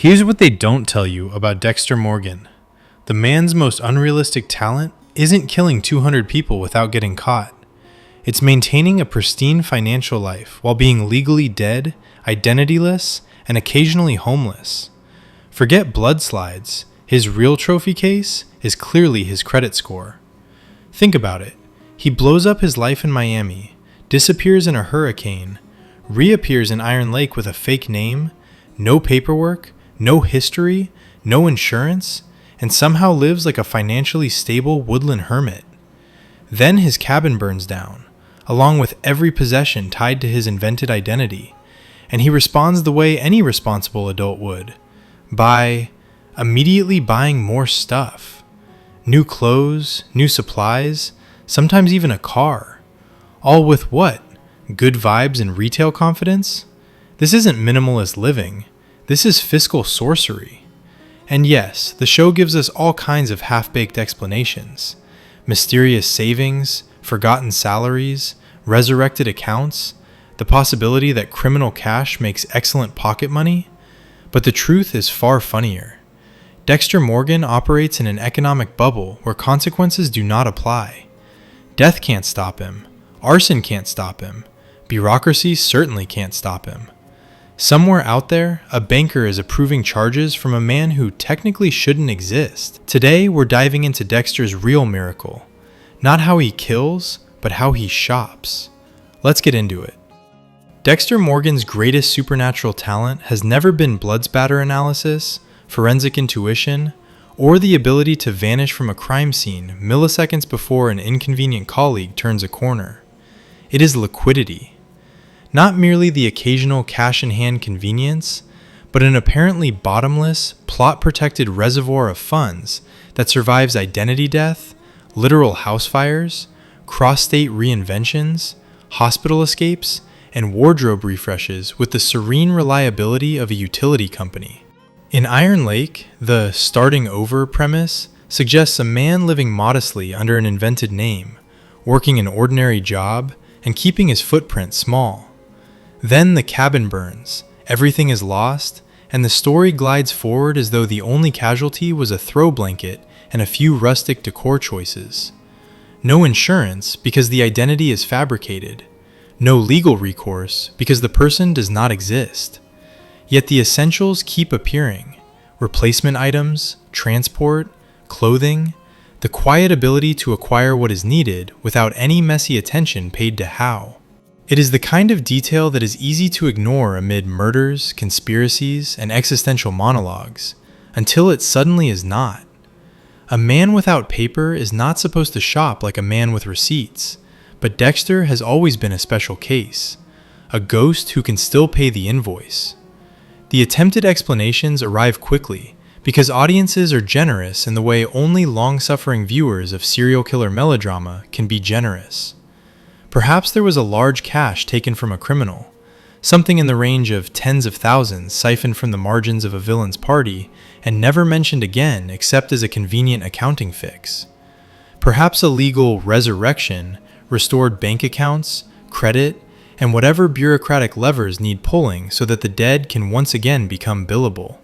Here's what they don't tell you about Dexter Morgan. The man's most unrealistic talent isn't killing 200 people without getting caught. It's maintaining a pristine financial life while being legally dead, identityless, and occasionally homeless. Forget blood slides. His real trophy case is clearly his credit score. Think about it. He blows up his life in Miami, disappears in a hurricane, reappears in Iron Lake with a fake name, no paperwork, no history, no insurance, and somehow lives like a financially stable woodland hermit. Then his cabin burns down, along with every possession tied to his invented identity, and he responds the way any responsible adult would, by immediately buying more stuff. New clothes, new supplies, sometimes even a car. All with what? Good vibes and retail confidence? This isn't minimalist living. This is fiscal sorcery. And yes, the show gives us all kinds of half-baked explanations. Mysterious savings, forgotten salaries, resurrected accounts, the possibility that criminal cash makes excellent pocket money. But the truth is far funnier. Dexter Morgan operates in an economic bubble where consequences do not apply. Death can't stop him. Arson can't stop him. Bureaucracy certainly can't stop him. Somewhere out there, a banker is approving charges from a man who technically shouldn't exist. Today, we're diving into Dexter's real miracle. Not how he kills, but how he shops. Let's get into it. Dexter Morgan's greatest supernatural talent has never been blood spatter analysis, forensic intuition, or the ability to vanish from a crime scene milliseconds before an inconvenient colleague turns a corner. It is liquidity. Not merely the occasional cash-in-hand convenience, but an apparently bottomless, plot-protected reservoir of funds that survives identity death, literal house fires, cross-state reinventions, hospital escapes, and wardrobe refreshes with the serene reliability of a utility company. In Iron Lake, the starting over premise suggests a man living modestly under an invented name, working an ordinary job, and keeping his footprint small. Then the cabin burns, everything is lost, and the story glides forward as though the only casualty was a throw blanket and a few rustic decor choices. No insurance because the identity is fabricated. No legal recourse because the person does not exist. Yet the essentials keep appearing. Replacement items, transport, clothing, the quiet ability to acquire what is needed without any messy attention paid to how. It is the kind of detail that is easy to ignore amid murders, conspiracies, and existential monologues, until it suddenly is not. A man without paper is not supposed to shop like a man with receipts, but Dexter has always been a special case, a ghost who can still pay the invoice. The attempted explanations arrive quickly, because audiences are generous in the way only long-suffering viewers of serial killer melodrama can be generous. Perhaps there was a large cache taken from a criminal, something in the range of tens of thousands siphoned from the margins of a villain's party and never mentioned again except as a convenient accounting fix. Perhaps a legal resurrection restored bank accounts, credit, and whatever bureaucratic levers need pulling so that the dead can once again become billable.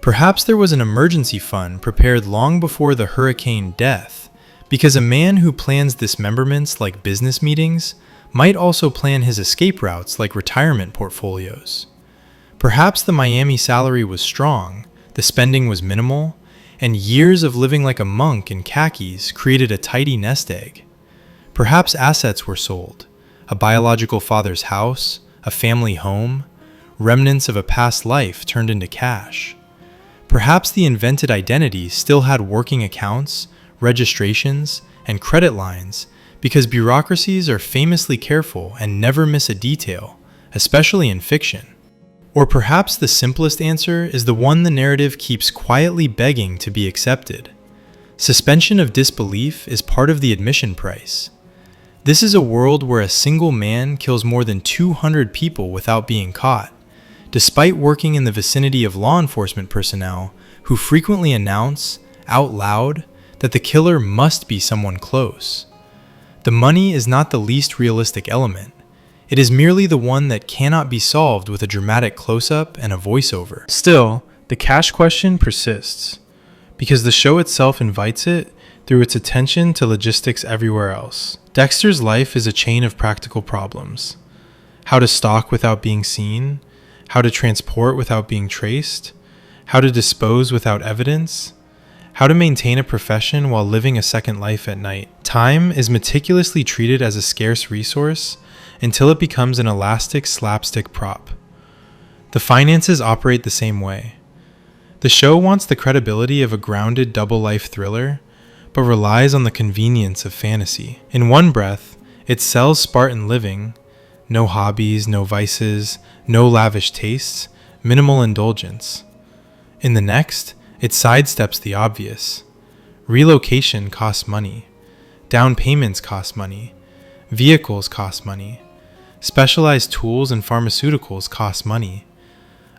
Perhaps there was an emergency fund prepared long before the hurricane death, because a man who plans dismemberments like business meetings might also plan his escape routes like retirement portfolios. Perhaps the Miami salary was strong, the spending was minimal, and years of living like a monk in khakis created a tidy nest egg. Perhaps assets were sold, a biological father's house, a family home, remnants of a past life turned into cash. Perhaps the invented identity still had working accounts, registrations, and credit lines because bureaucracies are famously careful and never miss a detail, especially in fiction. Or perhaps the simplest answer is the one the narrative keeps quietly begging to be accepted. Suspension of disbelief is part of the admission price. This is a world where a single man kills more than 200 people without being caught, despite working in the vicinity of law enforcement personnel who frequently announce, out loud, that the killer must be someone close. The money is not the least realistic element. It is merely the one that cannot be solved with a dramatic close-up and a voiceover. Still, the cash question persists because the show itself invites it through its attention to logistics everywhere else. Dexter's life is a chain of practical problems. How to stalk without being seen, how to transport without being traced, how to dispose without evidence, how to maintain a profession while living a second life at night. Time is meticulously treated as a scarce resource until it becomes an elastic slapstick prop. The finances operate the same way. The show wants the credibility of a grounded double-life thriller, but relies on the convenience of fantasy. In one breath, it sells Spartan living, no hobbies, no vices, no lavish tastes, minimal indulgence. In the next, it sidesteps the obvious. Relocation costs money. Down payments cost money. Vehicles cost money. Specialized tools and pharmaceuticals cost money.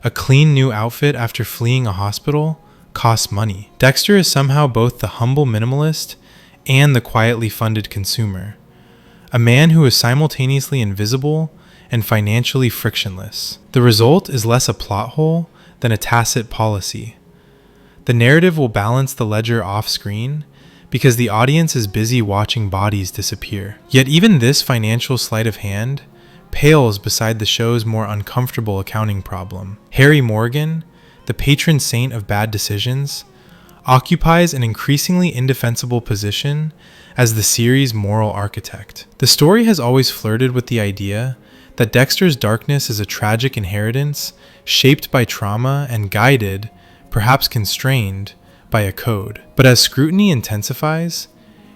A clean new outfit after fleeing a hospital costs money. Dexter is somehow both the humble minimalist and the quietly funded consumer. A man who is simultaneously invisible and financially frictionless. The result is less a plot hole than a tacit policy. The narrative will balance the ledger off-screen because the audience is busy watching bodies disappear. Yet even this financial sleight of hand pales beside the show's more uncomfortable accounting problem. Harry Morgan, the patron saint of bad decisions, occupies an increasingly indefensible position as the series' moral architect. The story has always flirted with the idea that Dexter's darkness is a tragic inheritance shaped by trauma and guided, perhaps constrained, by a code. But as scrutiny intensifies,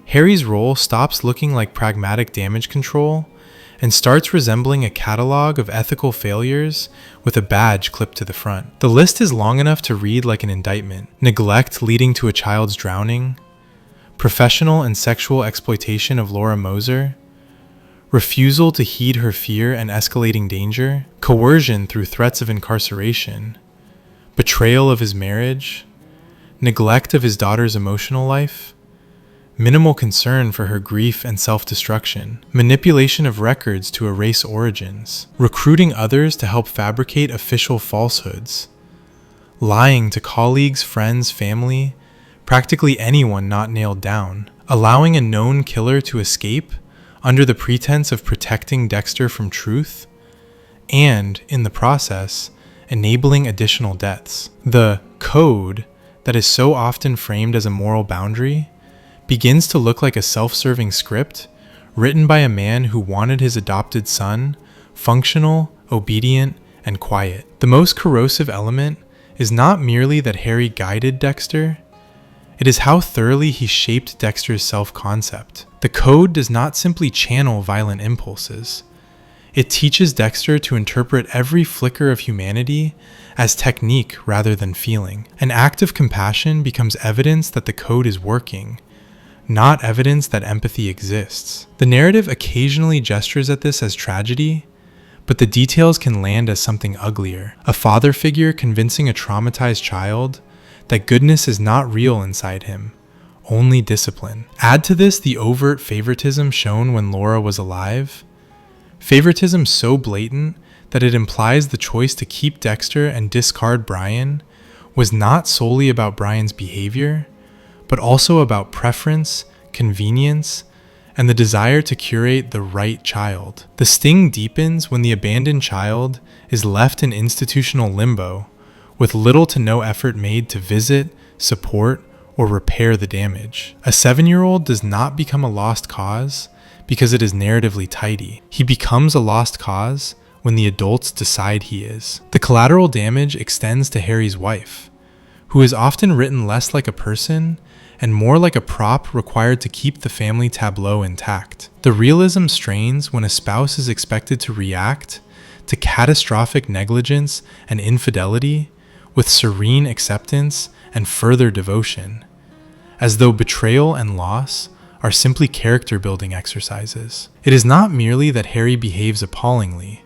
Harry's role stops looking like pragmatic damage control and starts resembling a catalog of ethical failures with a badge clipped to the front. The list is long enough to read like an indictment. Neglect leading to a child's drowning, professional and sexual exploitation of Laura Moser, refusal to heed her fear and escalating danger, coercion through threats of incarceration, betrayal of his marriage, neglect of his daughter's emotional life, minimal concern for her grief and self-destruction, manipulation of records to erase origins, recruiting others to help fabricate official falsehoods, lying to colleagues, friends, family, practically anyone not nailed down, allowing a known killer to escape under the pretense of protecting Dexter from truth, and, in the process, enabling additional deaths. The code that is so often framed as a moral boundary begins to look like a self-serving script written by a man who wanted his adopted son functional, obedient, and quiet. The most corrosive element is not merely that Harry guided Dexter, it is how thoroughly he shaped Dexter's self-concept. The code does not simply channel violent impulses. It teaches Dexter to interpret every flicker of humanity as technique rather than feeling. An act of compassion becomes evidence that the code is working, not evidence that empathy exists. The narrative occasionally gestures at this as tragedy, but the details can land as something uglier. A father figure convincing a traumatized child that goodness is not real inside him, only discipline. Add to this the overt favoritism shown when Laura was alive. Favoritism so blatant that it implies the choice to keep Dexter and discard Brian was not solely about Brian's behavior, but also about preference, convenience, and the desire to curate the right child. The sting deepens when the abandoned child is left in institutional limbo, with little to no effort made to visit, support, or repair the damage. A 7-year-old does not become a lost cause because it is narratively tidy. He becomes a lost cause when the adults decide he is. The collateral damage extends to Harry's wife, who is often written less like a person and more like a prop required to keep the family tableau intact. The realism strains when a spouse is expected to react to catastrophic negligence and infidelity with serene acceptance and further devotion, as though betrayal and loss are simply character-building exercises. It is not merely that Harry behaves appallingly.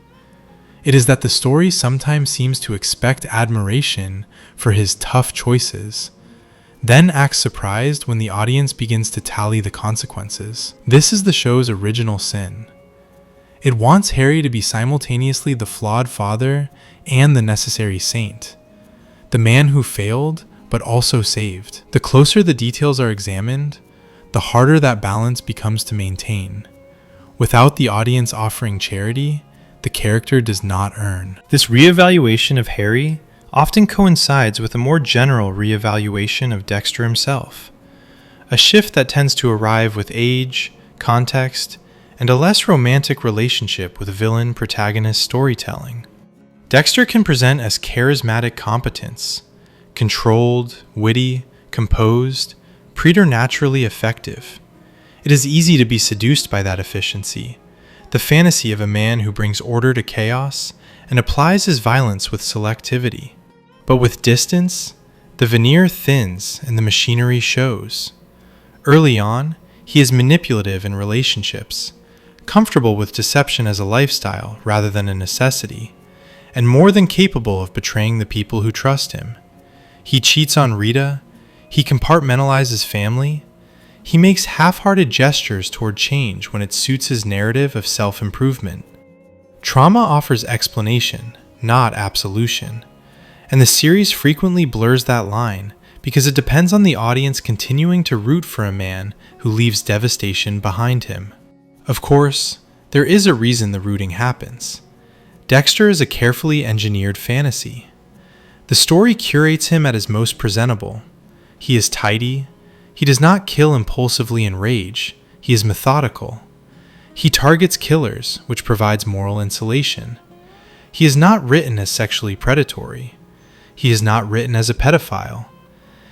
It is that the story sometimes seems to expect admiration for his tough choices, then acts surprised when the audience begins to tally the consequences. This is the show's original sin. It wants Harry to be simultaneously the flawed father and the necessary saint, the man who failed but also saved. The closer the details are examined, the harder that balance becomes to maintain. Without the audience offering charity, the character does not earn. This reevaluation of Harry often coincides with a more general reevaluation of Dexter himself, a shift that tends to arrive with age, context, and a less romantic relationship with villain-protagonist storytelling. Dexter can present as charismatic competence, controlled, witty, composed, preternaturally effective. It is easy to be seduced by that efficiency, the fantasy of a man who brings order to chaos and applies his violence with selectivity. But with distance, the veneer thins and the machinery shows. Early on, he is manipulative in relationships, comfortable with deception as a lifestyle rather than a necessity, and more than capable of betraying the people who trust him. He cheats on Rita, he compartmentalizes family, he makes half-hearted gestures toward change when it suits his narrative of self-improvement. Trauma offers explanation, not absolution, and the series frequently blurs that line because it depends on the audience continuing to root for a man who leaves devastation behind him. Of course, there is a reason the rooting happens. Dexter is a carefully engineered fantasy. The story curates him at his most presentable. He is tidy. He does not kill impulsively in rage. He is methodical. He targets killers, which provides moral insulation. He is not written as sexually predatory. He is not written as a pedophile.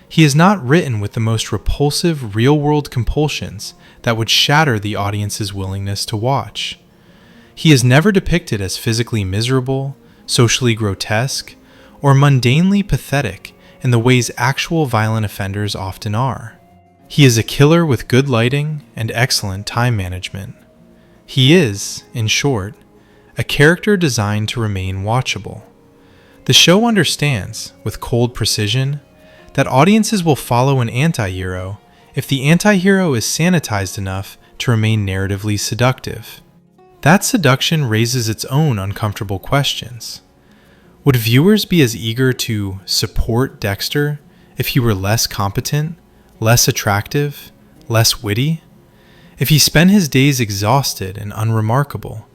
He is not written with the most repulsive real-world compulsions that would shatter the audience's willingness to watch. He is never depicted as physically miserable, socially grotesque, or mundanely pathetic in the ways actual violent offenders often are. He is a killer with good lighting and excellent time management. He is, in short, a character designed to remain watchable. The show understands, with cold precision, that audiences will follow an anti-hero if the anti-hero is sanitized enough to remain narratively seductive. That seduction raises its own uncomfortable questions. Would viewers be as eager to support Dexter if he were less competent, less attractive, less witty? If he spent his days exhausted and unremarkable,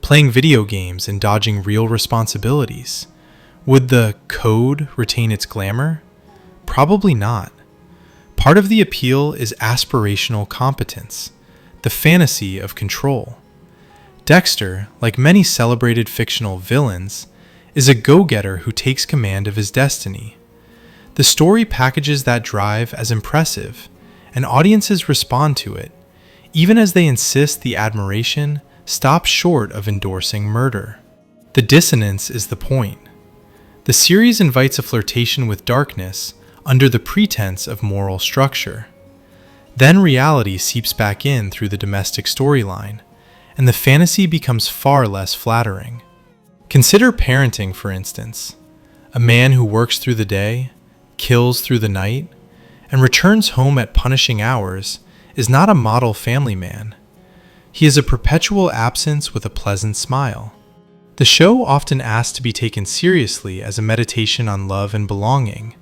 playing video games and dodging real responsibilities? Would the code retain its glamour? Probably not. Part of the appeal is aspirational competence, the fantasy of control. Dexter, like many celebrated fictional villains, is a go-getter who takes command of his destiny. The story packages that drive as impressive, and audiences respond to it, even as they insist the admiration stops short of endorsing murder. The dissonance is the point. The series invites a flirtation with darkness under the pretense of moral structure. Then reality seeps back in through the domestic storyline, and the fantasy becomes far less flattering. Consider parenting, for instance. A man who works through the day, kills through the night, and returns home at punishing hours is not a model family man. He is a perpetual absence with a pleasant smile. The show often asks to be taken seriously as a meditation on love and belonging,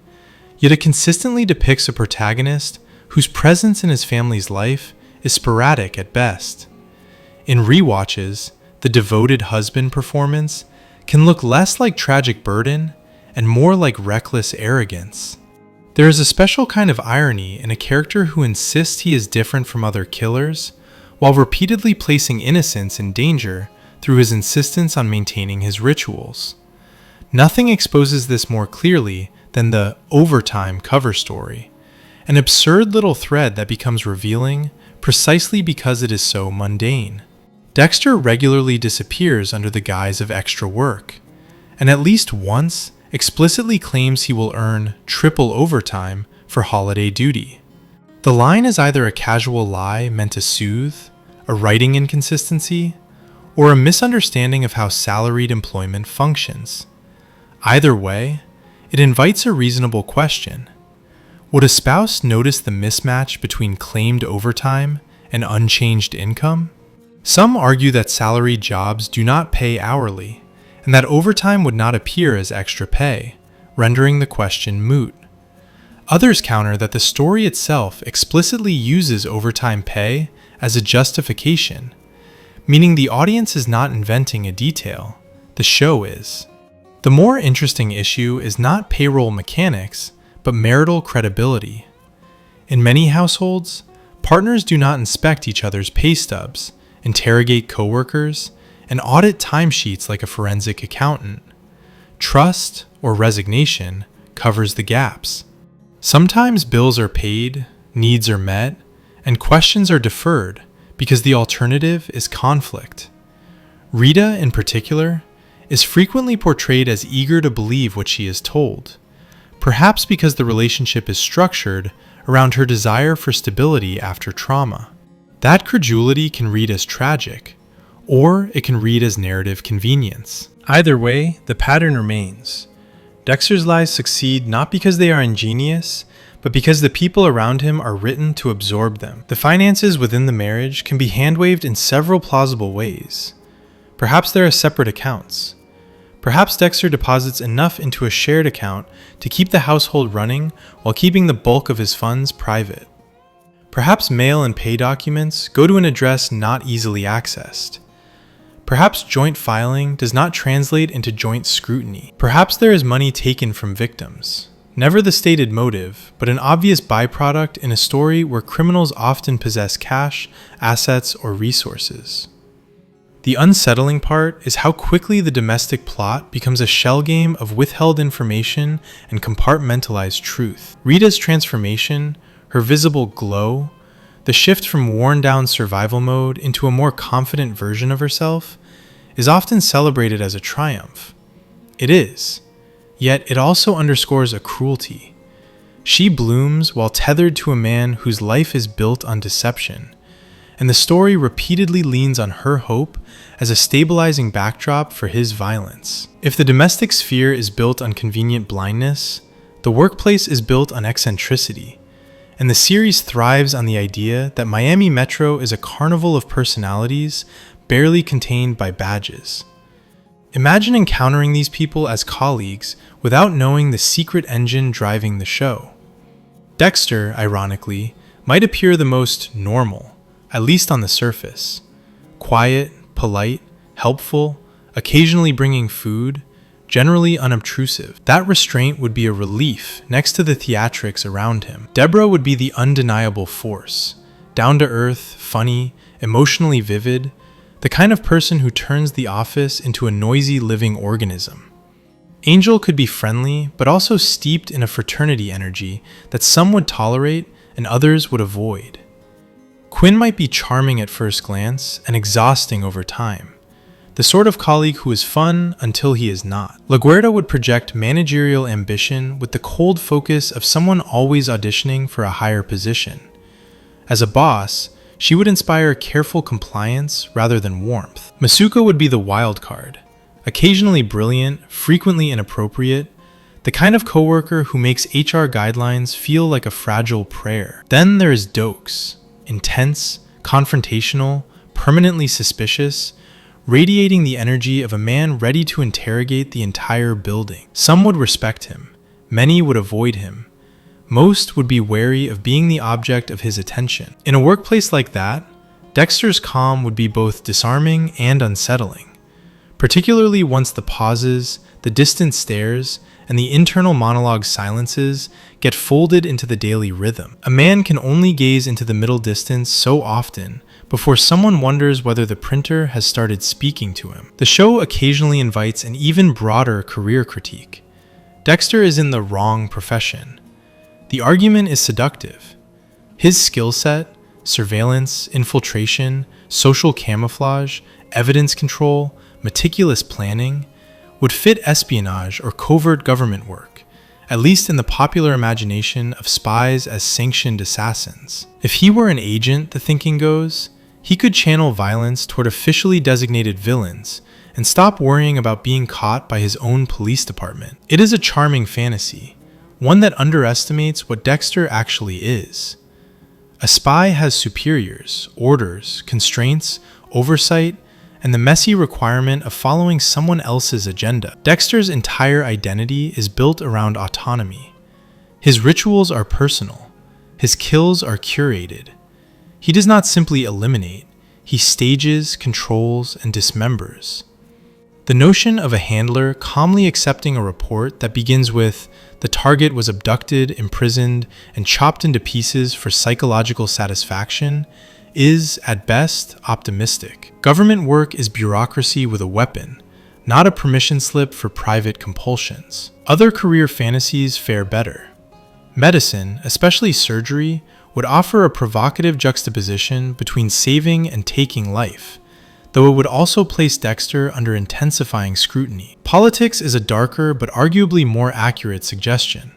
yet it consistently depicts a protagonist whose presence in his family's life is sporadic at best. In rewatches, the devoted husband performance can look less like tragic burden and more like reckless arrogance. There is a special kind of irony in a character who insists he is different from other killers, while repeatedly placing innocents in danger through his insistence on maintaining his rituals. Nothing exposes this more clearly than the overtime cover story, an absurd little thread that becomes revealing precisely because it is so mundane. Dexter regularly disappears under the guise of extra work, and at least once explicitly claims he will earn triple overtime for holiday duty. The line is either a casual lie meant to soothe, a writing inconsistency, or a misunderstanding of how salaried employment functions. Either way, it invites a reasonable question. Would a spouse notice the mismatch between claimed overtime and unchanged income? Some argue that salaried jobs do not pay hourly, and that overtime would not appear as extra pay, rendering the question moot. Others counter that the story itself explicitly uses overtime pay as a justification, meaning the audience is not inventing a detail, the show is. The more interesting issue is not payroll mechanics, but marital credibility. In many households, partners do not inspect each other's pay stubs, interrogate coworkers, and audit timesheets like a forensic accountant. Trust, or resignation, covers the gaps. Sometimes bills are paid, needs are met, and questions are deferred because the alternative is conflict. Rita, in particular, is frequently portrayed as eager to believe what she is told, perhaps because the relationship is structured around her desire for stability after trauma. That credulity can read as tragic, or it can read as narrative convenience. Either way, the pattern remains. Dexter's lies succeed not because they are ingenious, but because the people around him are written to absorb them. The finances within the marriage can be hand-waved in several plausible ways. Perhaps there are separate accounts. Perhaps Dexter deposits enough into a shared account to keep the household running while keeping the bulk of his funds private. Perhaps mail and pay documents go to an address not easily accessed. Perhaps joint filing does not translate into joint scrutiny. Perhaps there is money taken from victims. Never the stated motive, but an obvious byproduct in a story where criminals often possess cash, assets, or resources. The unsettling part is how quickly the domestic plot becomes a shell game of withheld information and compartmentalized truth. Rita's transformation, her visible glow, the shift from worn-down survival mode into a more confident version of herself, is often celebrated as a triumph. It is, yet it also underscores a cruelty. She blooms while tethered to a man whose life is built on deception, and the story repeatedly leans on her hope as a stabilizing backdrop for his violence. If the domestic sphere is built on convenient blindness, the workplace is built on eccentricity, and the series thrives on the idea that Miami Metro is a carnival of personalities barely contained by badges. Imagine encountering these people as colleagues without knowing the secret engine driving the show. Dexter, ironically, might appear the most normal, at least on the surface. Quiet, polite, helpful, occasionally bringing food, generally unobtrusive. That restraint would be a relief next to the theatrics around him. Deborah would be the undeniable force, down-to-earth, funny, emotionally vivid, the kind of person who turns the office into a noisy living organism. Angel could be friendly, but also steeped in a fraternity energy that some would tolerate and others would avoid. Quinn might be charming at first glance and exhausting over time, the sort of colleague who is fun until he is not. LaGuerta would project managerial ambition with the cold focus of someone always auditioning for a higher position. As a boss, she would inspire careful compliance rather than warmth. Masuko would be the wild card, occasionally brilliant, frequently inappropriate, the kind of coworker who makes HR guidelines feel like a fragile prayer. Then there is Dokes, intense, confrontational, permanently suspicious, radiating the energy of a man ready to interrogate the entire building. Some would respect him, many would avoid him. Most would be wary of being the object of his attention. In a workplace like that, Dexter's calm would be both disarming and unsettling, particularly once the pauses, the distant stares, and the internal monologue silences get folded into the daily rhythm. A man can only gaze into the middle distance so often before someone wonders whether the printer has started speaking to him. The show occasionally invites an even broader career critique. Dexter is in the wrong profession. The argument is seductive. His skill set, surveillance, infiltration, social camouflage, evidence control, meticulous planning, would fit espionage or covert government work, at least in the popular imagination of spies as sanctioned assassins. If he were an agent, the thinking goes, he could channel violence toward officially designated villains and stop worrying about being caught by his own police department. It is a charming fantasy, one that underestimates what Dexter actually is. A spy has superiors, orders, constraints, oversight, and the messy requirement of following someone else's agenda. Dexter's entire identity is built around autonomy. His rituals are personal. His kills are curated. He does not simply eliminate, he stages, controls, and dismembers. The notion of a handler calmly accepting a report that begins with, "The target was abducted, imprisoned, and chopped into pieces for psychological satisfaction," is, at best, optimistic. Government work is bureaucracy with a weapon, not a permission slip for private compulsions. Other career fantasies fare better. Medicine, especially surgery, would offer a provocative juxtaposition between saving and taking life, though it would also place Dexter under intensifying scrutiny. Politics is a darker but arguably more accurate suggestion.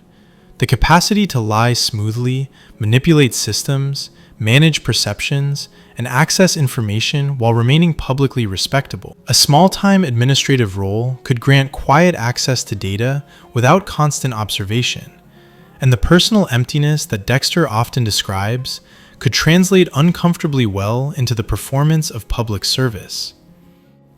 The capacity to lie smoothly, manipulate systems, manage perceptions, and access information while remaining publicly respectable. A small-time administrative role could grant quiet access to data without constant observation, and the personal emptiness that Dexter often describes could translate uncomfortably well into the performance of public service.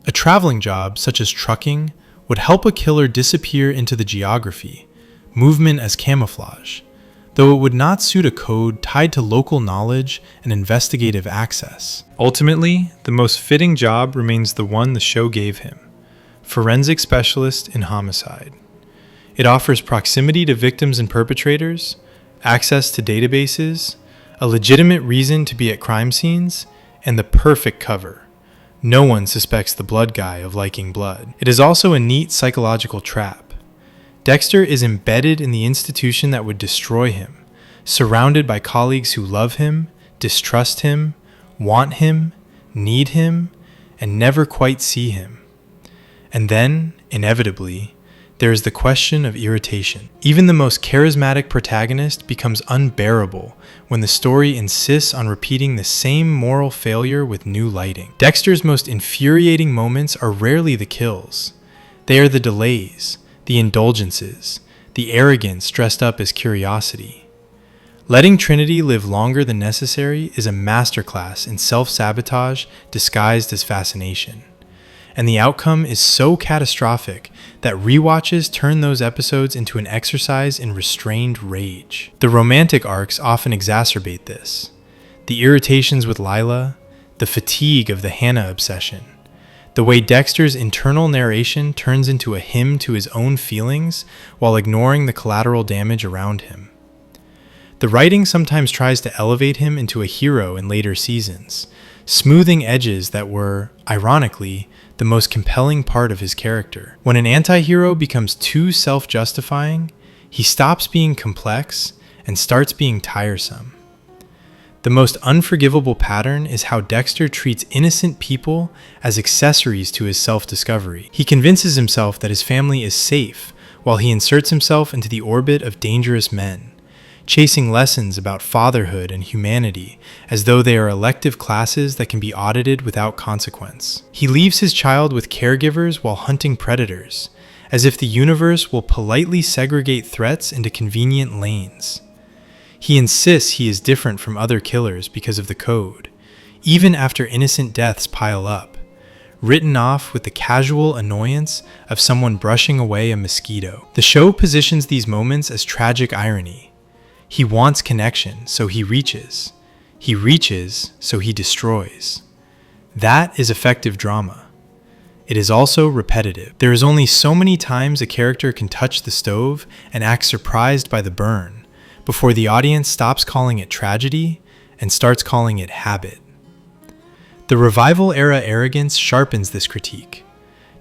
A traveling job, such as trucking, would help a killer disappear into the geography, movement as camouflage, though it would not suit a code tied to local knowledge and investigative access. Ultimately, the most fitting job remains the one the show gave him: forensic specialist in homicide. It offers proximity to victims and perpetrators, access to databases, a legitimate reason to be at crime scenes, and the perfect cover. No one suspects the blood guy of liking blood. It is also a neat psychological trap. Dexter is embedded in the institution that would destroy him, surrounded by colleagues who love him, distrust him, want him, need him, and never quite see him. And then, inevitably, there is the question of irritation. Even the most charismatic protagonist becomes unbearable when the story insists on repeating the same moral failure with new lighting. Dexter's most infuriating moments are rarely the kills. They are the delays, the indulgences, the arrogance dressed up as curiosity. Letting Trinity live longer than necessary is a masterclass in self-sabotage disguised as fascination. And the outcome is so catastrophic that rewatches turn those episodes into an exercise in restrained rage. The romantic arcs often exacerbate this. The irritations with Lila, the fatigue of the Hannah obsession, the way Dexter's internal narration turns into a hymn to his own feelings while ignoring the collateral damage around him. The writing sometimes tries to elevate him into a hero in later seasons, smoothing edges that were, ironically, the most compelling part of his character. When an anti-hero becomes too self-justifying, he stops being complex and starts being tiresome. The most unforgivable pattern is how Dexter treats innocent people as accessories to his self-discovery. He convinces himself that his family is safe while he inserts himself into the orbit of dangerous men, chasing lessons about fatherhood and humanity as though they are elective classes that can be audited without consequence. He leaves his child with caregivers while hunting predators, as if the universe will politely segregate threats into convenient lanes. He insists he is different from other killers because of the code, even after innocent deaths pile up, written off with the casual annoyance of someone brushing away a mosquito. The show positions these moments as tragic irony. He wants connection, so he reaches. He reaches, so he destroys. That is effective drama. It is also repetitive. There is only so many times a character can touch the stove and act surprised by the burn before the audience stops calling it tragedy and starts calling it habit. The revival-era arrogance sharpens this critique.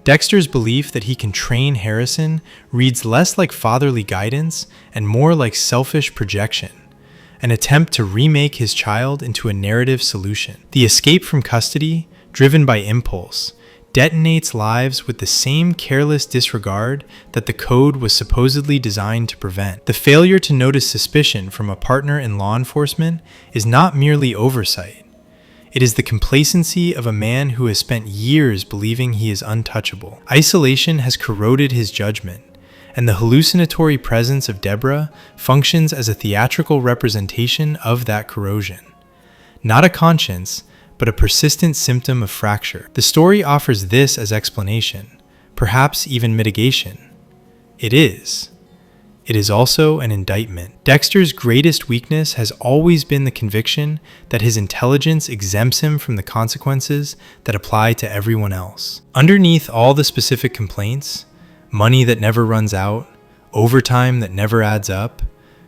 Dexter's belief that he can train Harrison reads less like fatherly guidance and more like selfish projection, an attempt to remake his child into a narrative solution. The escape from custody, driven by impulse, detonates lives with the same careless disregard that the code was supposedly designed to prevent. The failure to notice suspicion from a partner in law enforcement is not merely oversight. It is the complacency of a man who has spent years believing he is untouchable. Isolation has corroded his judgment, and the hallucinatory presence of Deborah functions as a theatrical representation of that corrosion. Not a conscience, but but a persistent symptom of fracture. The story offers this as explanation, perhaps even mitigation. It is. It is also an indictment. Dexter's greatest weakness has always been the conviction that his intelligence exempts him from the consequences that apply to everyone else. Underneath all the specific complaints, money that never runs out, overtime that never adds up,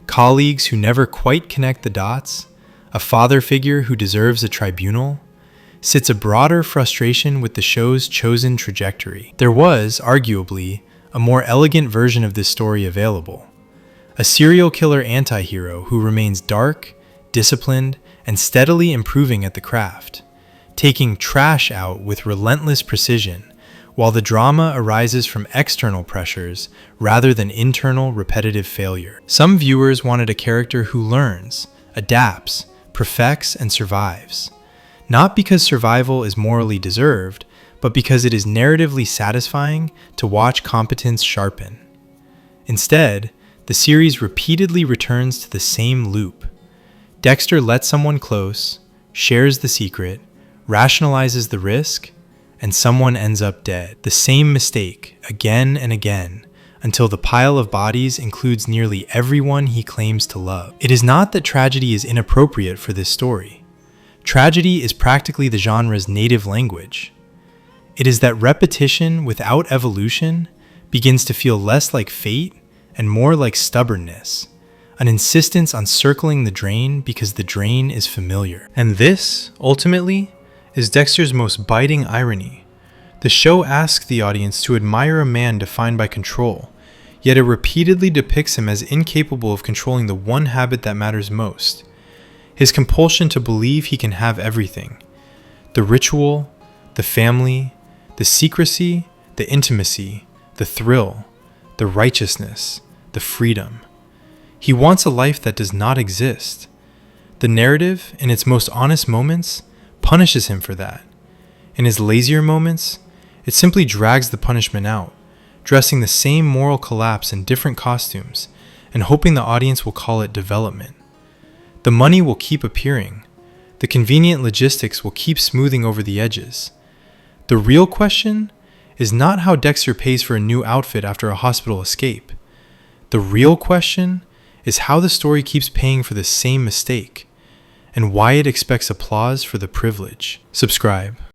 colleagues who never quite connect the dots, a father figure who deserves a tribunal, sits a broader frustration with the show's chosen trajectory. There was, arguably, a more elegant version of this story available. A serial killer anti-hero who remains dark, disciplined, and steadily improving at the craft, taking trash out with relentless precision, while the drama arises from external pressures rather than internal repetitive failure. Some viewers wanted a character who learns, adapts, perfects, and survives. Not because survival is morally deserved, but because it is narratively satisfying to watch competence sharpen. Instead, the series repeatedly returns to the same loop. Dexter lets someone close, shares the secret, rationalizes the risk, and someone ends up dead. The same mistake, again and again, until the pile of bodies includes nearly everyone he claims to love. It is not that tragedy is inappropriate for this story. Tragedy is practically the genre's native language. It is that repetition without evolution begins to feel less like fate and more like stubbornness, an insistence on circling the drain because the drain is familiar. And this, ultimately, is Dexter's most biting irony. The show asks the audience to admire a man defined by control, yet it repeatedly depicts him as incapable of controlling the one habit that matters most: his compulsion to believe he can have everything. The ritual, the family, the secrecy, the intimacy, the thrill, the righteousness, the freedom. He wants a life that does not exist. The narrative, in its most honest moments, punishes him for that. In his lazier moments, it simply drags the punishment out, dressing the same moral collapse in different costumes and hoping the audience will call it development. The money will keep appearing. The convenient logistics will keep smoothing over the edges. The real question is not how Dexter pays for a new outfit after a hospital escape. The real question is how the story keeps paying for the same mistake, and why it expects applause for the privilege. Subscribe.